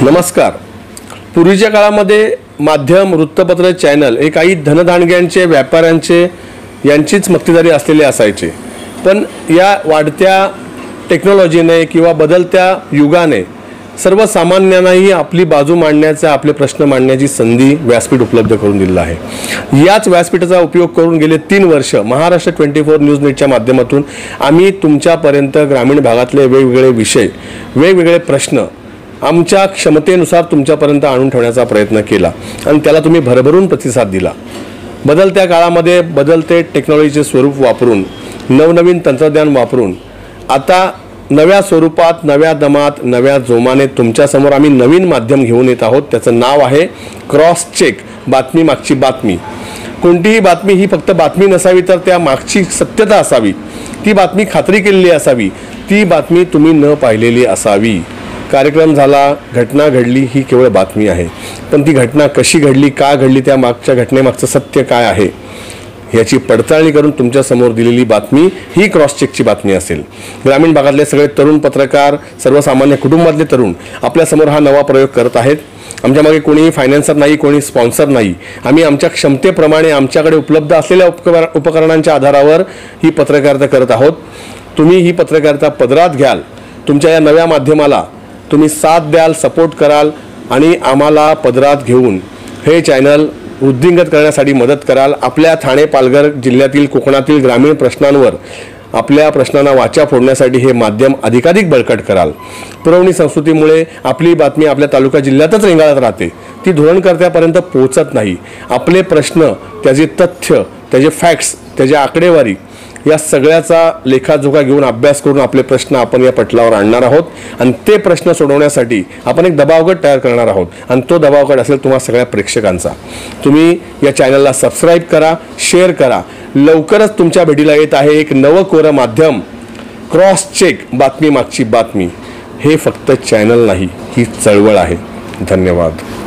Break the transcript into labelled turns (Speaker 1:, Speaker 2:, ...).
Speaker 1: नमस्कार। पूर्वीच्या काळामध्ये माध्यम, वृत्तपत्र, चॅनल हे काही धनदांडग्यांचे, व्यापाऱ्यांचे यांचीच मक्तेदारी असलेले असायचे। पण या वाढत्या टेक्नॉलॉजीने किंवा बदलत्या युगाने सर्वसामान्यांनाही आपली बाजू मांडण्याचा, आपले प्रश्न मांडण्याची संधी व्यासपीठ उपलब्ध करून दिलेला आहे। याच व्यासपीठाचा उपयोग करून गेले 3 वर्ष महाराष्ट्र 24 न्यूज नेटच्या माध्यमातून आम्ही तुमच्यापर्यंत ग्रामीण भागातले वेगवेगळे विषय, वेगवेगळे प्रश्न आमच्या क्षमतेनुसार तुमच्यापर्यंत आणून ठेवण्याचा प्रयत्न केला आणि त्याला तुम्ही भरभरून प्रतिसाद दिला। बदलत्या काळामध्ये बदलते टेक्नॉलॉजीचे स्वरूप वापरून, नवनवीन तंत्रज्ञान वापरून आता नव्या स्वरूपात, नव्या दमात, नव्या जोमाने तुमच्यासमोर आम्ही नवीन माध्यम घेऊन येत आहोत। त्याचं नाव आहे क्रॉस चेक, बातमी मागची बातमी। कोणतीही बातमी ही फक्त बातमी नसावी, तर त्या मागची सत्यता असावी, ती बातमी खात्री केलेली असावी, ती बातमी तुम्ही न पाहिलेली असावी। कार्यक्रम झाला, घटना घडली, ही केवळ बातमी आहे, पण ती घटना कशी घडली, का घडली, त्या मागच्या घटनेमागचं सत्य काय आहे याची पडताळणी करून तुमच्या समोर दिलेली बातमी ही क्रॉस चेकची बातमी असेल। ग्रामीण भागातले सगळे तरुण पत्रकार, सर्वसामान्य कुटुंबातले तरुण आपल्या समोर हा नवा प्रयोग करत आहेत। आमच्या मागे कोणीही फायनान्सर नाही, कोणी स्पॉन्सर नाही। आम्ही आमच्या क्षमतेप्रमाणे आमच्याकडे उपलब्ध असलेल्या उपकरणांच्या आधारावर ही पत्रकारिता करत आहोत। तुम्ही ही पत्रकारिता पदरात घ्याल, तुमच्या या नव्या माध्यमाला तुम्ही साथ द्याल, सपोर्ट कराल आणि आम्हाला पदरात घेऊन हे चॅनल वृद्धिंगत करण्यासाठी मदत कराल। आपल्या ठाणे, पालघर जिल्ह्यातील, कोकणातील ग्रामीण प्रश्नांवर, आपल्या प्रश्नांना वाचा फोडण्यासाठी हे माध्यम अधिकाधिक बळकट कराल। पुरवणी संस्कृतीमुळे आपली बातमी आपल्या तालुका जिल्ह्यातच रेंगाळत राहते, ती धोरणकर्त्यापर्यंत पोहोचत नाही। आपले प्रश्न, त्याचे तथ्य, त्याचे फॅक्ट्स, त्याची आकडेवारी या सगळ्याचा लेखाजोखा घेऊन अभ्यास करून आपले प्रश्न आपण या पटलावर आणणार आहोत आणि ते प्रश्न सोडवण्यासाठी आपण एक दबावगट तयार करणार आहोत आणि तो दबावगट असेल तुम्हा सगळ्या प्रेक्षकांचा। तुम्ही या चॅनलला सबस्क्राईब करा, शेअर करा। लवकरच तुमच्या भेटीला येत आहे एक नवं कोरं माध्यम, क्रॉस चेक, बातमी मागची बातमी। हे फक्त चॅनल नाही, ही चळवळ आहे। धन्यवाद।